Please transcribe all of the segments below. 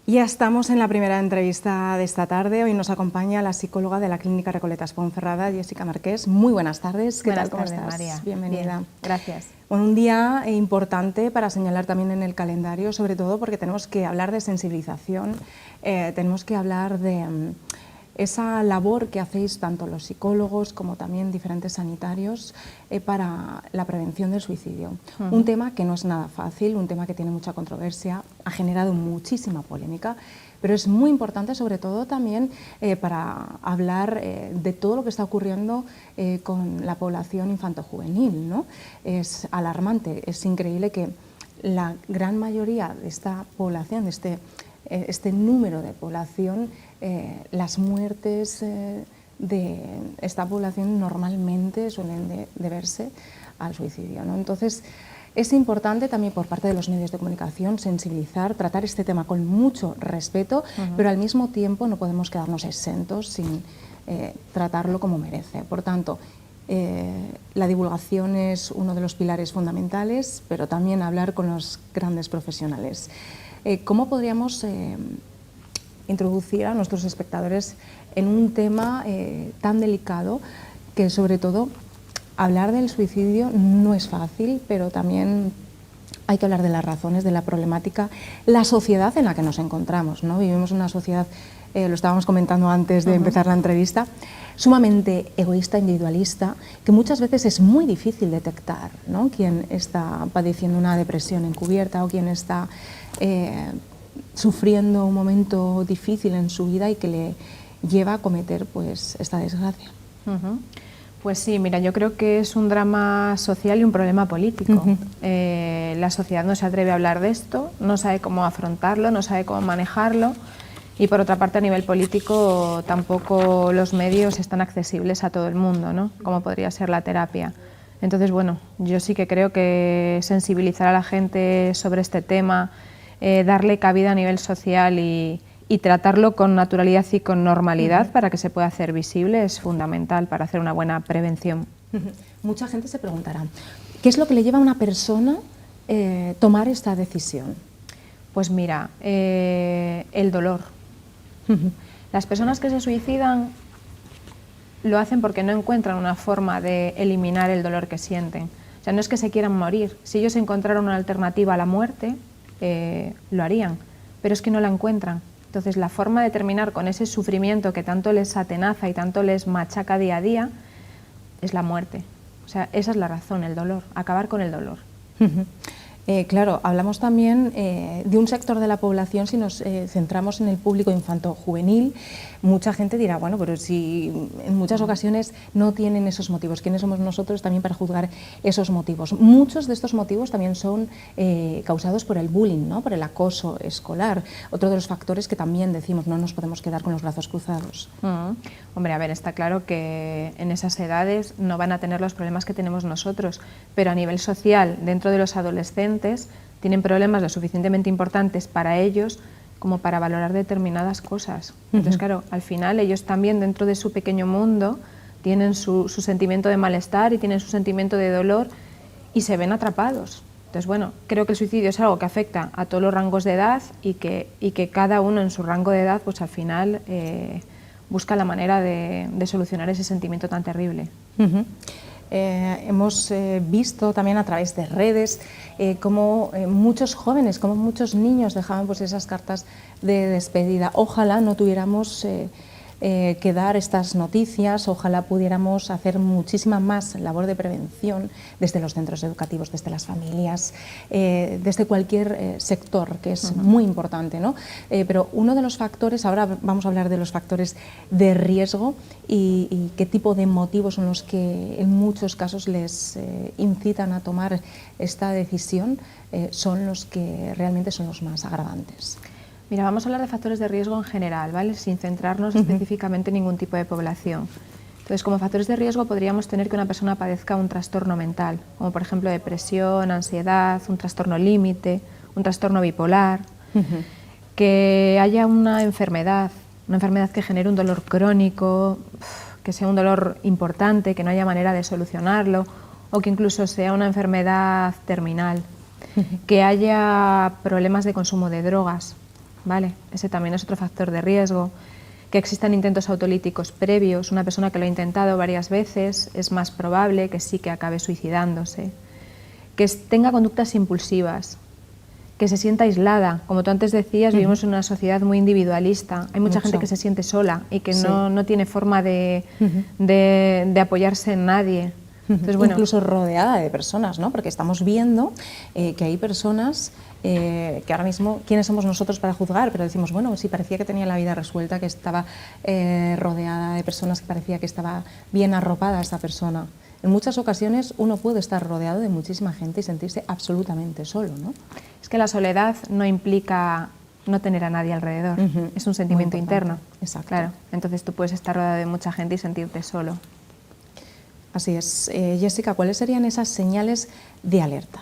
Ya estamos en la primera entrevista de esta tarde. Hoy nos acompaña la psicóloga de la Clínica Recoletas Ponferrada, Jessica Marqués. Muy buenas tardes. ¿Qué Buenas tal? ¿Cómo tardes, estás? María. Bienvenida. Bien, gracias. Bueno, un día importante para señalar también en el calendario, sobre todo porque tenemos que hablar de sensibilización, tenemos que hablar de esa labor que hacéis tanto los psicólogos como también diferentes sanitarios para la prevención del suicidio. Un tema que no es nada fácil, un tema que tiene mucha controversia, ha generado muchísima polémica, pero es muy importante sobre todo también para hablar de todo lo que está ocurriendo con la población infantojuvenil, ¿no? Es alarmante, es increíble que la gran mayoría de esta población, de este número de población, las muertes de esta población normalmente suelen deberse al suicidio, ¿no? Entonces, es importante también por parte de los medios de comunicación sensibilizar, tratar este tema con mucho respeto, pero al mismo tiempo no podemos quedarnos exentos sin tratarlo como merece. Por tanto, la divulgación es uno de los pilares fundamentales, pero también hablar con los grandes profesionales. ¿Cómo podríamos introducir a nuestros espectadores en un tema tan delicado que, sobre todo, hablar del suicidio no es fácil, pero también hay que hablar de las razones, de la problemática, la sociedad en la que nos encontramos, ¿no? Vivimos en una sociedad, lo estábamos comentando antes de empezar la entrevista, sumamente egoísta, individualista, que muchas veces es muy difícil detectar, ¿no? Quién está padeciendo una depresión encubierta o quién está sufriendo un momento difícil en su vida y que le lleva a cometer pues esta desgracia. Pues sí, mira, yo creo que es un drama social y un problema político. La sociedad no se atreve a hablar de esto, no sabe cómo afrontarlo, no sabe cómo manejarlo, y por otra parte a nivel político tampoco los medios están accesibles a todo el mundo, ¿no? Como podría ser la terapia. Entonces, bueno, yo sí que creo que sensibilizar a la gente sobre este tema, darle cabida a nivel social y tratarlo con naturalidad y con normalidad para que se pueda hacer visible es fundamental para hacer una buena prevención. Mucha gente se preguntará, ¿qué es lo que le lleva a una persona tomar esta decisión? Pues mira, el dolor. Las personas que se suicidan lo hacen porque no encuentran una forma de eliminar el dolor que sienten. O sea, no es que se quieran morir. Si ellos encontraran una alternativa a la muerte, lo harían, pero es que no la encuentran. Entonces, la forma de terminar con ese sufrimiento que tanto les atenaza y tanto les machaca día a día es la muerte. O sea, esa es la razón, el dolor, acabar con el dolor. Claro, hablamos también de un sector de la población, si nos centramos en el público infanto-juvenil, mucha gente dirá, bueno, pero si en muchas ocasiones no tienen esos motivos, ¿quiénes somos nosotros también para juzgar esos motivos? Muchos de estos motivos también son causados por el bullying, ¿no? Por el acoso escolar, otro de los factores que también decimos, no nos podemos quedar con los brazos cruzados. Hombre, a ver, está claro que en esas edades no van a tener los problemas que tenemos nosotros, pero a nivel social, dentro de los adolescentes, tienen problemas lo suficientemente importantes para ellos como para valorar determinadas cosas. Entonces, claro, al final ellos también dentro de su pequeño mundo tienen su sentimiento de malestar y tienen su sentimiento de dolor y se ven atrapados. Entonces, bueno, creo que el suicidio es algo que afecta a todos los rangos de edad y que cada uno en su rango de edad, pues al final busca la manera de solucionar ese sentimiento tan terrible. Hemos visto también a través de redes cómo muchos jóvenes, cómo muchos niños dejaban pues esas cartas de despedida. Ojalá no tuviéramos que dar estas noticias, ojalá pudiéramos hacer muchísima más labor de prevención desde los centros educativos, desde las familias, desde cualquier sector, que es muy importante, ¿no? Pero uno de los factores, ahora vamos a hablar de los factores de riesgo y qué tipo de motivos son los que en muchos casos les incitan a tomar esta decisión, son los que realmente son los más agravantes. Mira, vamos a hablar de factores de riesgo en general, ¿vale? Sin centrarnos específicamente en ningún tipo de población. Entonces, como factores de riesgo podríamos tener que una persona padezca un trastorno mental, como por ejemplo depresión, ansiedad, un trastorno límite, un trastorno bipolar, que haya una enfermedad que genere un dolor crónico, que sea un dolor importante, que no haya manera de solucionarlo, o que incluso sea una enfermedad terminal, que haya problemas de consumo de drogas, ¿vale? Ese también es otro factor de riesgo. Que existan intentos autolíticos previos, una persona que lo ha intentado varias veces es más probable que sí que acabe suicidándose. Que tenga conductas impulsivas, que se sienta aislada. Como tú antes decías, vivimos en una sociedad muy individualista. Hay mucha gente que se siente sola y que no tiene forma de apoyarse en nadie. Entonces, bueno, incluso rodeada de personas, ¿no? Porque estamos viendo que hay personas que ahora mismo, ¿quiénes somos nosotros para juzgar? Pero decimos, bueno, sí, parecía que tenía la vida resuelta, que estaba rodeada de personas, que parecía que estaba bien arropada esta persona. En muchas ocasiones uno puede estar rodeado de muchísima gente y sentirse absolutamente solo, ¿no? Es que la soledad no implica no tener a nadie alrededor, es un sentimiento interno. Exacto. Claro, entonces tú puedes estar rodeado de mucha gente y sentirte solo. Así es. Jessica, ¿cuáles serían esas señales de alerta?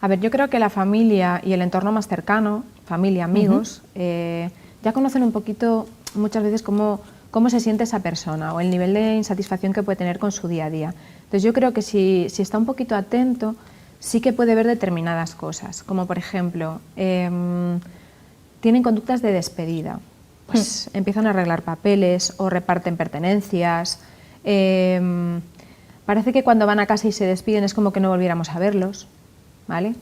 A ver, yo creo que la familia y el entorno más cercano, familia, amigos, ya conocen un poquito muchas veces cómo se siente esa persona o el nivel de insatisfacción que puede tener con su día a día. Entonces yo creo que si está un poquito atento, sí que puede ver determinadas cosas, como por ejemplo, tienen conductas de despedida, pues empiezan a arreglar papeles o reparten pertenencias. Parece que cuando van a casa y se despiden es como que no volviéramos a verlos, ¿vale?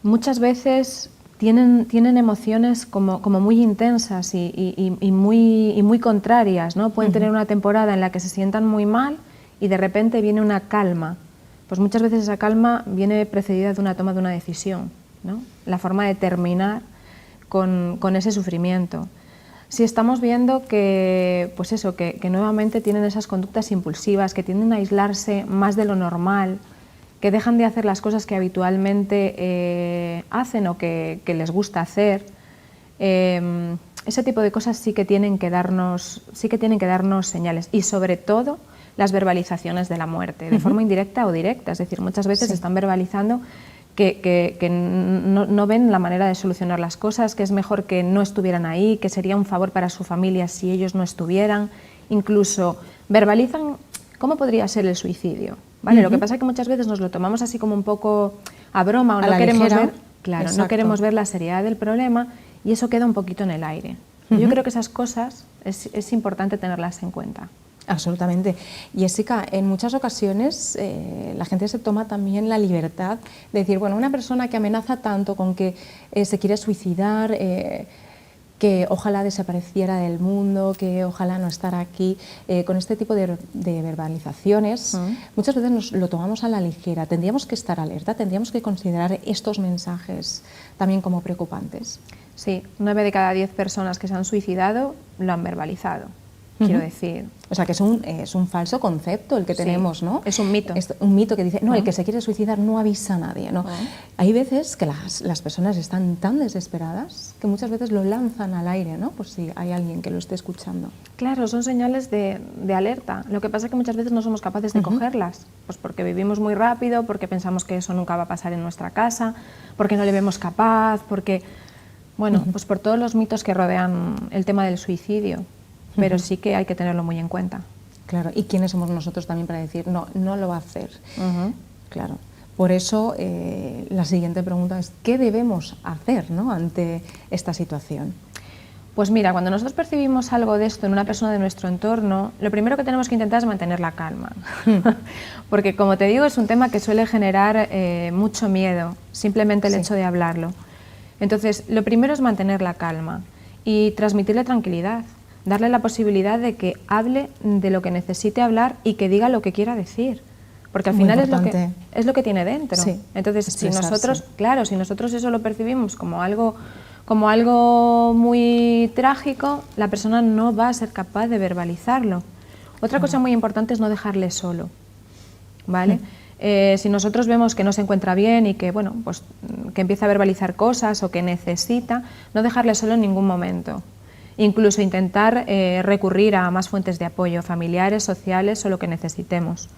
Muchas veces tienen emociones como muy intensas y muy contrarias, ¿no? Pueden tener una temporada en la que se sientan muy mal y de repente viene una calma. Pues muchas veces esa calma viene precedida de una toma de una decisión, ¿no? La forma de terminar con ese sufrimiento. Si estamos viendo que, pues eso, que nuevamente tienen esas conductas impulsivas, que tienden a aislarse más de lo normal, que dejan de hacer las cosas que habitualmente hacen o que les gusta hacer, ese tipo de cosas sí que tienen que darnos señales, y sobre todo las verbalizaciones de la muerte, de forma indirecta o directa. Es decir, muchas veces están verbalizando que no ven la manera de solucionar las cosas, que es mejor que no estuvieran ahí, que sería un favor para su familia si ellos no estuvieran. Incluso verbalizan cómo podría ser el suicidio, ¿vale? Lo que pasa es que muchas veces nos lo tomamos así como un poco a broma o no queremos ver, claro, no queremos ver la seriedad del problema y eso queda un poquito en el aire. Yo creo que esas cosas es importante tenerlas en cuenta. Absolutamente. Jessica, en muchas ocasiones la gente se toma también la libertad de decir, bueno, una persona que amenaza tanto con que se quiere suicidar, que ojalá desapareciera del mundo, que ojalá no estar aquí, con este tipo de verbalizaciones, muchas veces nos lo tomamos a la ligera. ¿Tendríamos que estar alerta? ¿Tendríamos que considerar estos mensajes también como preocupantes? Sí, 9 de cada 10 personas que se han suicidado lo han verbalizado. Quiero decir. O sea, que es un falso concepto el que tenemos, ¿no? Es un mito. Es un mito que dice, no, el que se quiere suicidar no avisa a nadie, ¿no? Hay veces que las personas están tan desesperadas que muchas veces lo lanzan al aire, ¿no? Por si hay alguien que lo esté escuchando. Claro, son señales de alerta. Lo que pasa es que muchas veces no somos capaces de cogerlas, pues porque vivimos muy rápido, porque pensamos que eso nunca va a pasar en nuestra casa, porque no le vemos capaz, porque, bueno, pues por todos los mitos que rodean el tema del suicidio. Pero sí que hay que tenerlo muy en cuenta. Claro, ¿y quiénes somos nosotros también para decir, no, no lo va a hacer? Claro, por eso la siguiente pregunta es, ¿qué debemos hacer, ¿no?, ante esta situación? Pues mira, cuando nosotros percibimos algo de esto en una persona de nuestro entorno, lo primero que tenemos que intentar es mantener la calma. Porque, como te digo, es un tema que suele generar mucho miedo, simplemente el hecho de hablarlo. Entonces, lo primero es mantener la calma y transmitirle tranquilidad. Darle la posibilidad de que hable de lo que necesite hablar y que diga lo que quiera decir, porque al final es lo que tiene dentro. Sí, entonces, si nosotros eso lo percibimos como algo muy trágico, la persona no va a ser capaz de verbalizarlo. Otra cosa muy importante es no dejarle solo, ¿vale? Si nosotros vemos que no se encuentra bien y que, bueno, pues que empieza a verbalizar cosas o que necesita, no dejarle solo en ningún momento. Incluso intentar recurrir a más fuentes de apoyo, familiares, sociales o lo que necesitemos.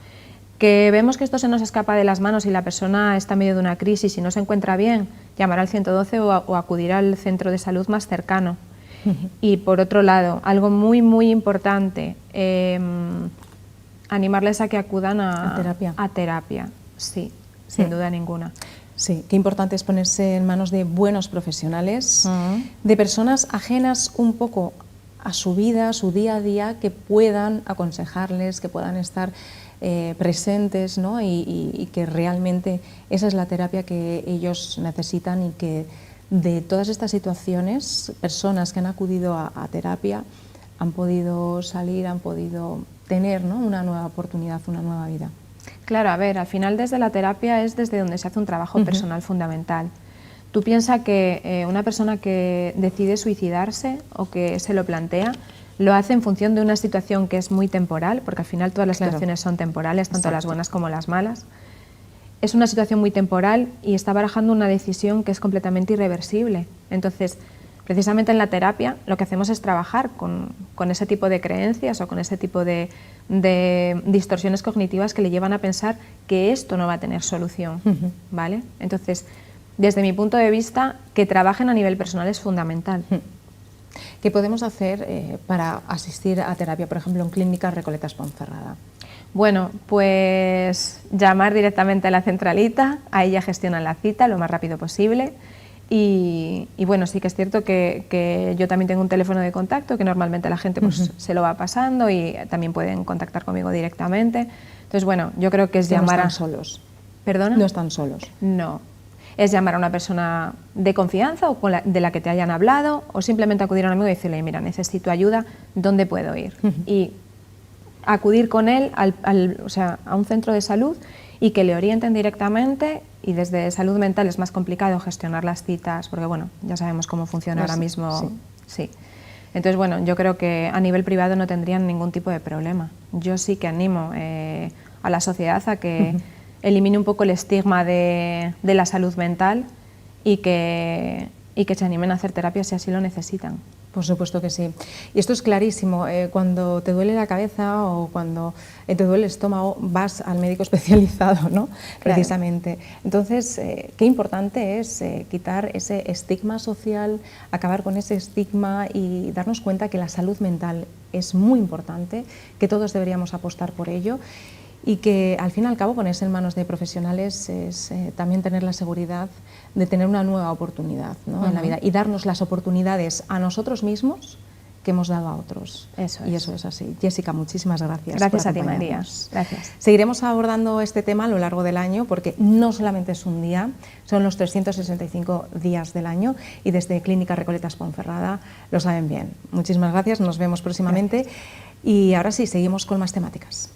Que vemos que esto se nos escapa de las manos y la persona está en medio de una crisis y no se encuentra bien, llamar al 112 o acudir al centro de salud más cercano. Y por otro lado, algo muy, muy importante, animarles a que acudan a terapia. Sí, sin duda ninguna. Sí, qué importante es ponerse en manos de buenos profesionales, de personas ajenas un poco a su vida, a su día a día, que puedan aconsejarles, que puedan estar presentes, ¿no? y que realmente esa es la terapia que ellos necesitan, y que de todas estas situaciones, personas que han acudido a terapia han podido salir, han podido tener, ¿no? una nueva oportunidad, una nueva vida. Claro, a ver, al final desde la terapia es desde donde se hace un trabajo personal fundamental. Tú piensas que una persona que decide suicidarse o que se lo plantea, lo hace en función de una situación que es muy temporal, porque al final todas las situaciones son temporales, tanto las buenas como las malas. Es una situación muy temporal y está barajando una decisión que es completamente irreversible. Entonces, precisamente en la terapia lo que hacemos es trabajar con ese tipo de creencias o con ese tipo de distorsiones cognitivas que le llevan a pensar que esto no va a tener solución, ¿vale? Entonces, desde mi punto de vista, que trabajen a nivel personal es fundamental. ¿Qué podemos hacer para asistir a terapia, por ejemplo, en Clínica Recoletas Ponferrada? Bueno, pues llamar directamente a la centralita, ahí ya gestionan la cita lo más rápido posible. Y bueno, sí que es cierto que yo también tengo un teléfono de contacto que normalmente la gente pues, se lo va pasando, y también pueden contactar conmigo directamente. Entonces, bueno, yo creo que es llamar no están solos. ¿Perdona? No están solos. No. Es llamar a una persona de confianza o de la que te hayan hablado, o simplemente acudir a un amigo y decirle, mira, necesito ayuda, ¿dónde puedo ir? Y acudir con él o sea, a un centro de salud y que le orienten directamente. Y desde salud mental es más complicado gestionar las citas, porque bueno, ya sabemos cómo funciona ahora mismo. Sí. Entonces, bueno, yo creo que a nivel privado no tendrían ningún tipo de problema. Yo sí que animo a la sociedad a que elimine un poco el estigma de la salud mental y que se animen a hacer terapia si así lo necesitan. Por supuesto que sí. Y esto es clarísimo. Cuando te duele la cabeza o cuando te duele el estómago, vas al médico especializado, ¿no? Claro. Precisamente. Entonces, qué importante es quitar ese estigma social, acabar con ese estigma y darnos cuenta que la salud mental es muy importante, que todos deberíamos apostar por ello. Y que al fin y al cabo ponerse en manos de profesionales es también tener la seguridad de tener una nueva oportunidad, ¿no? en la vida, y darnos las oportunidades a nosotros mismos que hemos dado a otros. Eso y eso es así. Jessica, muchísimas gracias. Gracias a ti, María. Gracias. Seguiremos abordando este tema a lo largo del año, porque no solamente es un día, son los 365 días del año, y desde Clínica Recoletas Ponferrada lo saben bien. Muchísimas gracias, nos vemos próximamente. Gracias. Y ahora sí, seguimos con más temáticas.